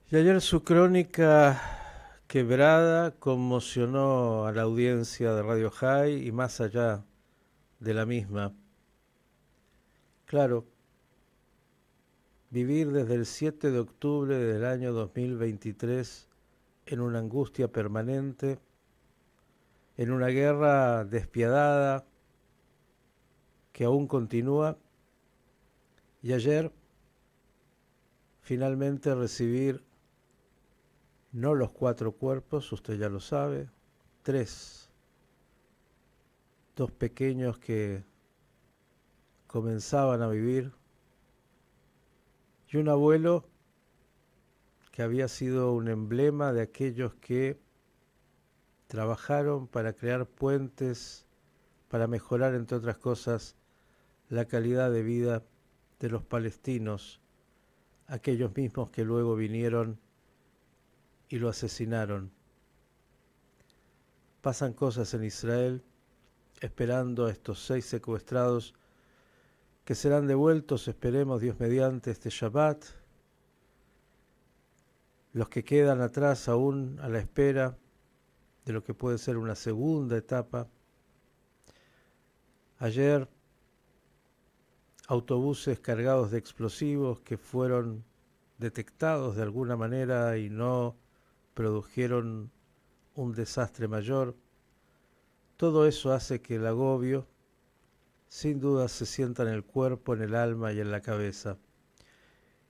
Y ayer su crónica quebrada conmocionó a la audiencia de Radio High y más allá de la misma. Claro, vivir desde el 7 de octubre del año 2023 en una angustia permanente, en una guerra despiadada que aún continúa, y ayer finalmente recibir no los 4 cuerpos, usted ya lo sabe, 3, 2 pequeños que comenzaban a vivir, y un abuelo que había sido un emblema de aquellos que trabajaron para crear puentes, para mejorar, entre otras cosas, la calidad de vida de los palestinos, aquellos mismos que luego vinieron y lo asesinaron. Pasan cosas en Israel, esperando a estos 6 secuestrados que serán devueltos, esperemos Dios mediante, este Shabbat. Los que quedan atrás aún a la espera de lo que puede ser una segunda etapa. Ayer, autobuses cargados de explosivos que fueron detectados de alguna manera y no produjeron un desastre mayor. Todo eso hace que el agobio, sin duda, se sienta en el cuerpo, en el alma y en la cabeza.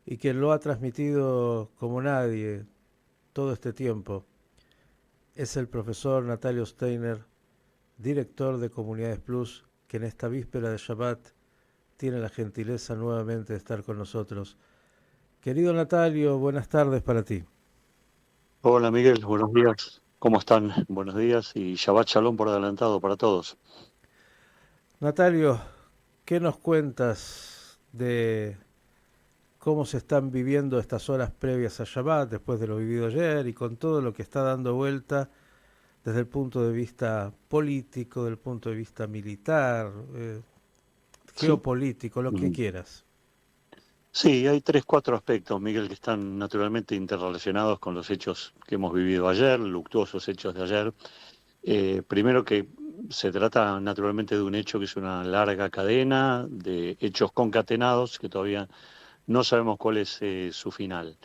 Y quien lo ha transmitido como nadie todo este tiempo es el profesor Natalio Steiner, director de Comunidades Plus, que en esta víspera de Shabbat tiene la gentileza nuevamente de estar con nosotros. Querido Natalio, buenas tardes para ti. Hola Miguel, buenos días. ¿Cómo están? Buenos días y Shabbat Shalom por adelantado para todos. Natalio, ¿qué nos cuentas de cómo se están viviendo estas horas previas a Shabbat, después de lo vivido ayer y con todo lo que está dando vuelta desde el punto de vista político, del punto de vista militar, Sí. geopolítico, lo que Ujú. quieras? Sí, hay 3, 4 aspectos, Miguel, que están naturalmente interrelacionados con los hechos que hemos vivido ayer, luctuosos hechos de ayer. Primero que se trata naturalmente de un hecho que es una larga cadena de hechos concatenados que todavía no sabemos cuál es su final.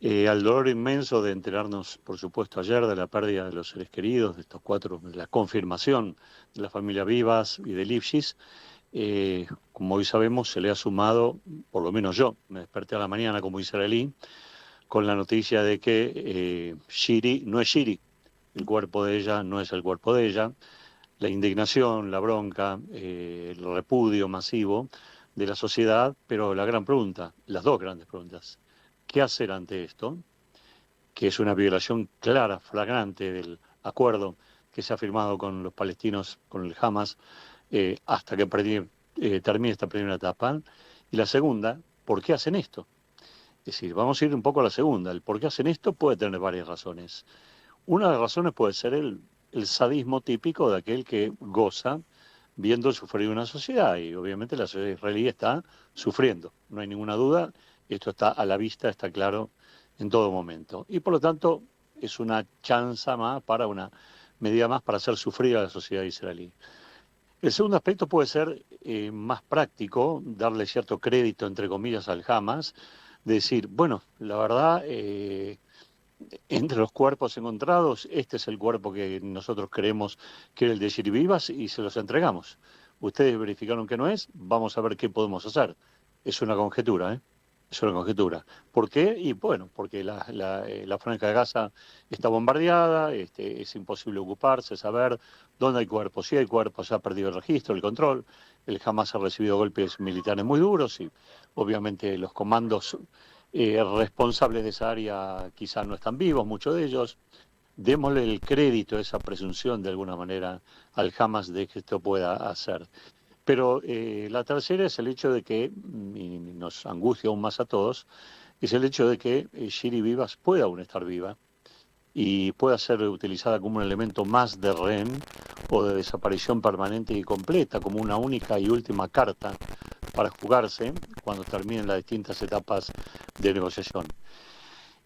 Al dolor inmenso de enterarnos, por supuesto, ayer de la pérdida de los seres queridos, de estos 4, de la confirmación de la familia Vivas y de Lifshitz, como hoy sabemos, se le ha sumado, por lo menos yo, me desperté a la mañana como israelí, con la noticia de que Shiri no es Shiri, el cuerpo de ella no es el cuerpo de ella, la indignación, la bronca, el repudio masivo de la sociedad, pero la gran pregunta, las 2 grandes preguntas, ¿qué hacer ante esto? Que es una violación clara, flagrante del acuerdo que se ha firmado con los palestinos, con el Hamas, hasta que termine esta primera etapa. Y la segunda, ¿por qué hacen esto? Es decir, vamos a ir un poco a la segunda. El por qué hacen esto puede tener varias razones. Una de las razones puede ser el sadismo típico de aquel que goza viendo sufrir una sociedad. Y obviamente la sociedad israelí está sufriendo, no hay ninguna duda. Esto está a la vista, está claro en todo momento. Y por lo tanto es una chanza más para una medida más para hacer sufrir a la sociedad israelí. El segundo aspecto puede ser más práctico, darle cierto crédito, entre comillas, al Hamas, de decir, bueno, la verdad, entre los cuerpos encontrados, este es el cuerpo que nosotros creemos que era el de Shiri Vivas y se los entregamos. Ustedes verificaron que no es, vamos a ver qué podemos hacer. Es una conjetura, ¿eh? Es una conjetura. ¿Por qué? Y bueno, porque la franja de Gaza está bombardeada, es imposible ocuparse, saber dónde hay cuerpos. Si hay cuerpos, se ha perdido el registro, el control. El Hamas ha recibido golpes militares muy duros y obviamente los comandos responsables de esa área quizás no están vivos, muchos de ellos. Démosle el crédito, esa presunción de alguna manera al Hamas de que esto pueda hacer. Pero la tercera es el hecho de que, y nos angustia aún más a todos, es el hecho de que Shiri Vivas pueda aún estar viva y pueda ser utilizada como un elemento más de rehén o de desaparición permanente y completa, como una única y última carta para jugarse cuando terminen las distintas etapas de negociación.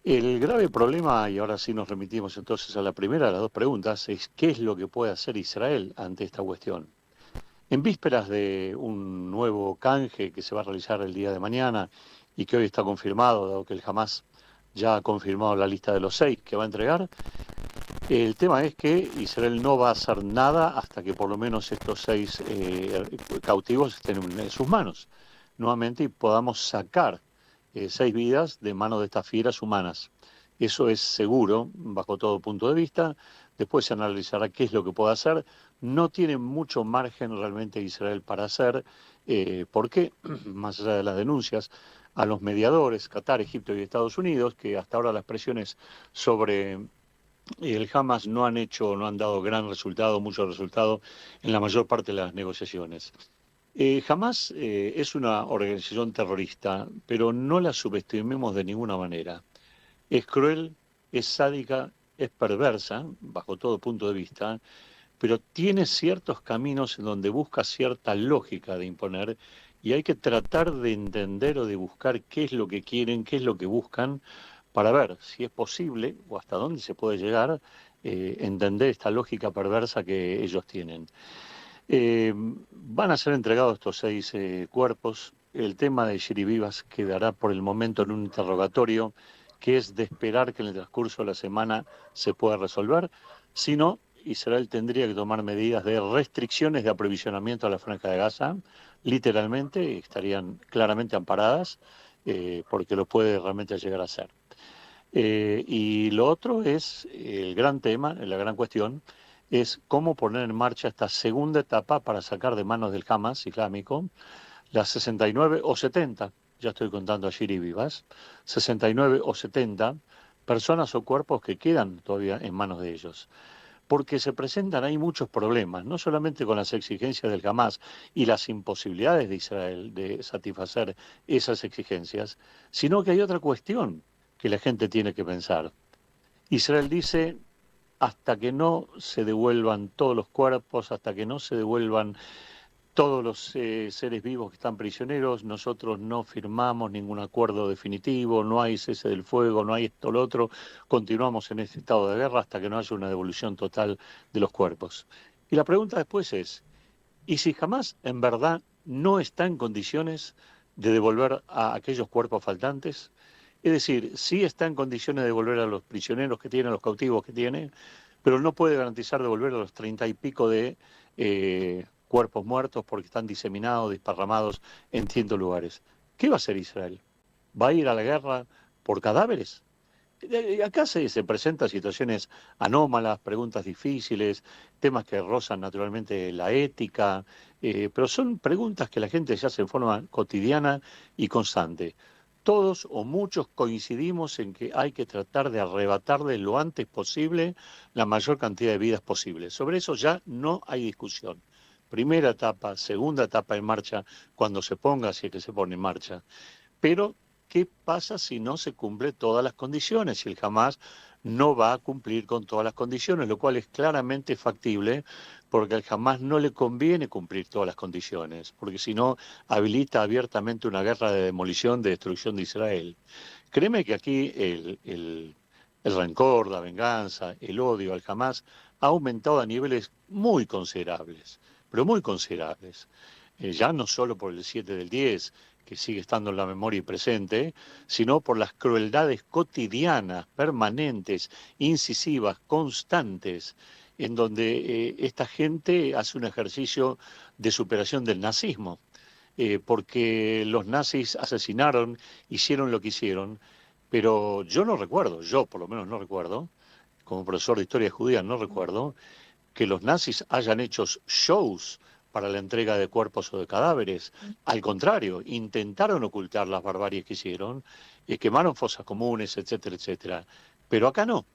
El grave problema, y ahora sí nos remitimos entonces a la primera de las dos preguntas, es qué es lo que puede hacer Israel ante esta cuestión. En vísperas de un nuevo canje que se va a realizar el día de mañana y que hoy está confirmado, dado que el Hamas ya ha confirmado la lista de los 6 que va a entregar, el tema es que Israel no va a hacer nada hasta que por lo menos estos 6 cautivos estén en sus manos nuevamente y podamos sacar 6 vidas de manos de estas fieras humanas. Eso es seguro, bajo todo punto de vista. Después se analizará qué es lo que puede hacer. No tiene mucho margen realmente Israel para hacer, porque, más allá de las denuncias, a los mediadores, Qatar, Egipto y Estados Unidos, que hasta ahora las presiones sobre el Hamas no han dado gran resultado, mucho resultado en la mayor parte de las negociaciones. Hamas es una organización terrorista, pero no la subestimemos de ninguna manera. Es cruel, es sádica, es perversa, bajo todo punto de vista, pero tiene ciertos caminos en donde busca cierta lógica de imponer y hay que tratar de entender o de buscar qué es lo que quieren, qué es lo que buscan, para ver si es posible o hasta dónde se puede llegar entender esta lógica perversa que ellos tienen. Van a ser entregados estos 6 cuerpos. El tema de Shirivivas quedará por el momento en un interrogatorio que es de esperar que en el transcurso de la semana se pueda resolver. Si no, Israel tendría que tomar medidas de restricciones de aprovisionamiento a la Franja de Gaza, literalmente, estarían claramente amparadas, porque lo puede realmente llegar a hacer. Y lo otro es el gran tema, la gran cuestión, es cómo poner en marcha esta segunda etapa para sacar de manos del Hamas islámico las 69 o 70, ya estoy contando a Shiri vivas, 69 o 70 personas o cuerpos que quedan todavía en manos de ellos. Porque se presentan ahí muchos problemas, no solamente con las exigencias del Hamas y las imposibilidades de Israel de satisfacer esas exigencias, sino que hay otra cuestión que la gente tiene que pensar. Israel dice, hasta que no se devuelvan todos los cuerpos, hasta que no se devuelvan todos los seres vivos que están prisioneros, nosotros no firmamos ningún acuerdo definitivo, no hay cese del fuego, no hay esto, lo otro, continuamos en este estado de guerra hasta que no haya una devolución total de los cuerpos. Y la pregunta después es, ¿y si jamás en verdad no está en condiciones de devolver a aquellos cuerpos faltantes? Es decir, sí está en condiciones de devolver a los prisioneros que tiene, a los cautivos que tiene, pero no puede garantizar devolver a los 30 y pico de cuerpos muertos porque están diseminados, desparramados en distintos lugares. ¿Qué va a hacer Israel? ¿Va a ir a la guerra por cadáveres? Acá se presentan situaciones anómalas, preguntas difíciles, temas que rozan naturalmente la ética, pero son preguntas que la gente se hace en forma cotidiana y constante. Todos o muchos coincidimos en que hay que tratar de arrebatarle lo antes posible la mayor cantidad de vidas posible. Sobre eso ya no hay discusión. Primera etapa, segunda etapa en marcha, cuando se ponga, si es que se pone en marcha. Pero, ¿qué pasa si no se cumplen todas las condiciones? Si el Hamas no va a cumplir con todas las condiciones, lo cual es claramente factible, porque al Hamas no le conviene cumplir todas las condiciones, porque si no, habilita abiertamente una guerra de demolición, de destrucción de Israel. Créeme que aquí el rencor, la venganza, el odio al Hamas ha aumentado a niveles muy considerables, pero muy considerables. Ya no solo por el 7 del 10, que sigue estando en la memoria y presente, sino por las crueldades cotidianas, permanentes, incisivas, constantes, en donde esta gente hace un ejercicio de superación del nazismo, porque los nazis asesinaron, hicieron lo que hicieron, pero yo no recuerdo, yo por lo menos no recuerdo, como profesor de historia judía no recuerdo, que los nazis hayan hecho shows para la entrega de cuerpos o de cadáveres. Al contrario, intentaron ocultar las barbaries que hicieron, quemaron fosas comunes, etcétera, etcétera. Pero acá no.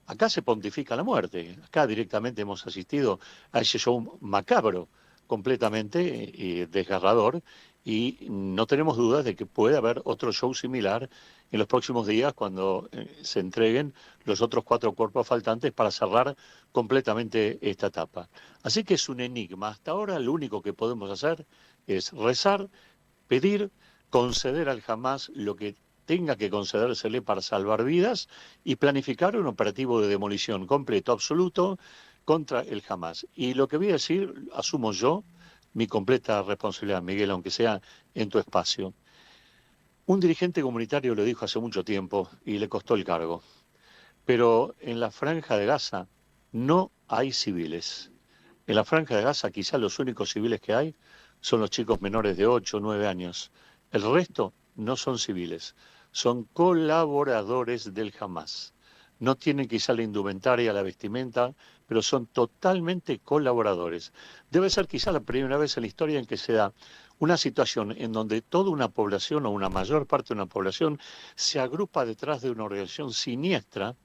Acá se pontifica la muerte. Acá directamente hemos asistido a ese show macabro, completamente desgarrador, y no tenemos dudas de que puede haber otro show similar en los próximos días cuando se entreguen los otros 4 cuerpos faltantes para cerrar completamente esta etapa. Así que es un enigma. Hasta ahora lo único que podemos hacer es rezar pedir, conceder al Hamas lo que tenga que concedérsele para salvar vidas y planificar un operativo de demolición completo, absoluto, contra el Hamas. Y lo que voy a decir, asumo yo mi completa responsabilidad, Miguel, aunque sea en tu espacio. Un dirigente comunitario lo dijo hace mucho tiempo y le costó el cargo, pero en la franja de Gaza no hay civiles. En la franja de Gaza quizás los únicos civiles que hay son los chicos menores de 8 o 9 años. El resto no son civiles, son colaboradores del Hamas. No tienen quizá la indumentaria, la vestimenta, pero son totalmente colaboradores. Debe ser quizá la primera vez en la historia en que se da una situación en donde toda una población o una mayor parte de una población se agrupa detrás de una organización siniestra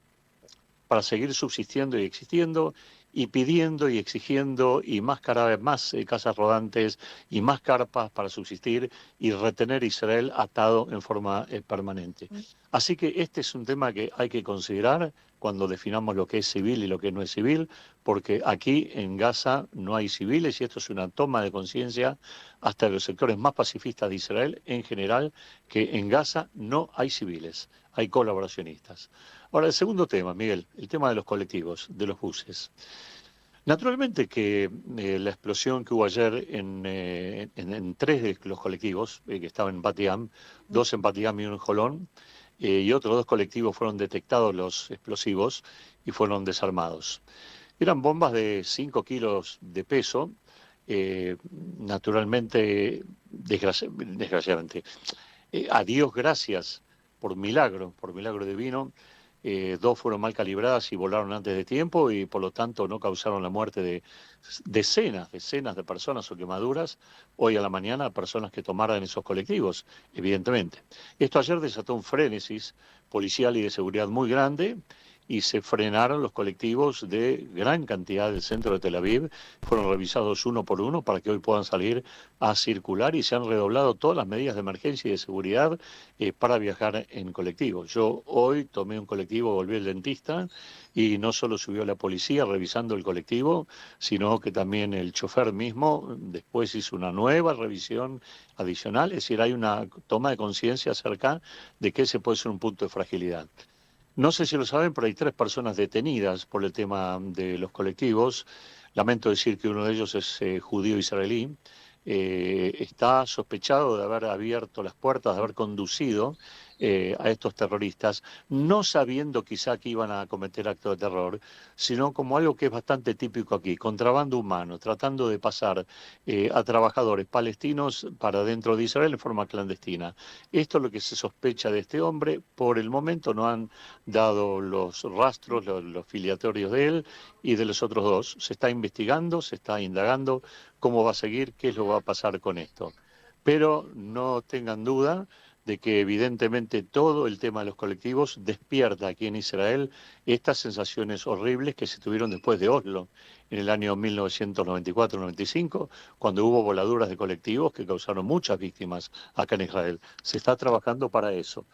para seguir subsistiendo y existiendo y pidiendo y exigiendo y más cada vez más casas rodantes y más carpas para subsistir y retener a Israel atado en forma permanente. Así que este es un tema que hay que considerar cuando definamos lo que es civil y lo que no es civil, porque aquí en Gaza no hay civiles y esto es una toma de conciencia hasta de los sectores más pacifistas de Israel en general, que en Gaza no hay civiles, hay colaboracionistas. Ahora, el segundo tema, Miguel, el tema de los colectivos, de los buses. Naturalmente que la explosión que hubo ayer en tres de los colectivos que estaban en Bat-Yam, dos en Bat-Yam y uno en Jolón, y otros dos colectivos fueron detectados los explosivos y fueron desarmados. Eran bombas de 5 kilos de peso, naturalmente, desgraciadamente. A Dios gracias por milagro divino. Dos fueron mal calibradas y volaron antes de tiempo y por lo tanto no causaron la muerte de decenas de personas o quemaduras hoy a la mañana, personas que tomaran esos colectivos, evidentemente. Esto ayer desató un frenesis policial y de seguridad muy grande y se frenaron los colectivos de gran cantidad del centro de Tel Aviv, fueron revisados uno por uno para que hoy puedan salir a circular y se han redoblado todas las medidas de emergencia y de seguridad para viajar en colectivo. Yo hoy tomé un colectivo, volví al dentista y no solo subió la policía revisando el colectivo, sino que también el chofer mismo después hizo una nueva revisión adicional, es decir, hay una toma de conciencia acerca de que ese puede ser un punto de fragilidad. No sé si lo saben, pero hay tres personas detenidas por el tema de los colectivos. Lamento decir que uno de ellos es judío israelí. Está sospechado de haber abierto las puertas, de haber conducido a estos terroristas, no sabiendo quizá que iban a cometer actos de terror, sino como algo que es bastante típico aquí, contrabando humano, tratando de pasar a trabajadores palestinos para dentro de Israel en forma clandestina. Esto es lo que se sospecha de este hombre. Por el momento no han dado los rastros, los filiatorios de él y de los otros dos. Se está investigando, se está indagando cómo va a seguir, qué es lo que va a pasar con esto. Pero no tengan duda de que evidentemente todo el tema de los colectivos despierta aquí en Israel estas sensaciones horribles que se tuvieron después de Oslo, en el año 1994-95, cuando hubo voladuras de colectivos que causaron muchas víctimas acá en Israel. Se está trabajando para eso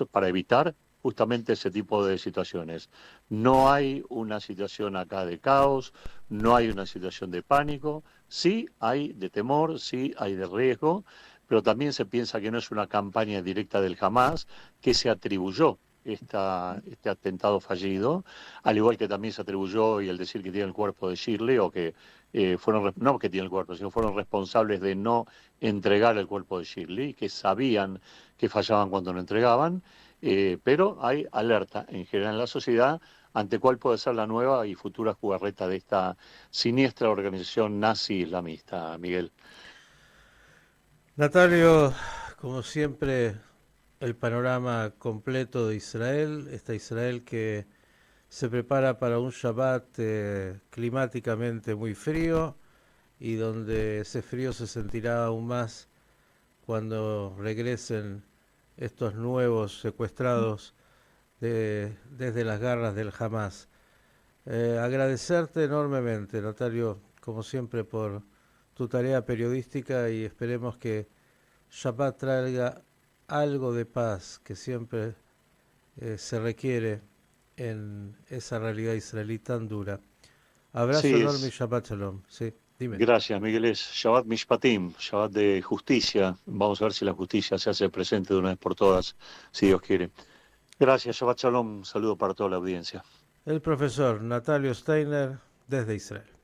para evitar justamente ese tipo de situaciones. No hay una situación acá de caos, no hay una situación de pánico, sí hay de temor, sí hay de riesgo, pero también se piensa que no es una campaña directa del Hamas que se atribuyó este atentado fallido, al igual que también se atribuyó y el decir que tiene el cuerpo de Shirley o que no que tiene el cuerpo, sino fueron responsables de no entregar el cuerpo de Shirley, que sabían que fallaban cuando lo entregaban, pero hay alerta en general en la sociedad ante cuál puede ser la nueva y futura jugarreta de esta siniestra organización nazi islamista, Miguel. Natalio, como siempre, el panorama completo de Israel, esta Israel que se prepara para un Shabbat climáticamente muy frío y donde ese frío se sentirá aún más cuando regresen estos nuevos secuestrados desde las garras del Hamas. Agradecerte enormemente, Natalio, como siempre, por tu tarea periodística y esperemos que Shabbat traiga algo de paz que siempre se requiere en esa realidad israelí tan dura. Abrazo Sí, enorme y Shabbat Shalom. Sí. Dime. Gracias, Miguel. Es Shabbat Mishpatim, Shabbat de justicia. Vamos a ver si la justicia se hace presente de una vez por todas, si Dios quiere. Gracias, Shabbat Shalom. Un saludo para toda la audiencia. El profesor Natalio Steiner desde Israel.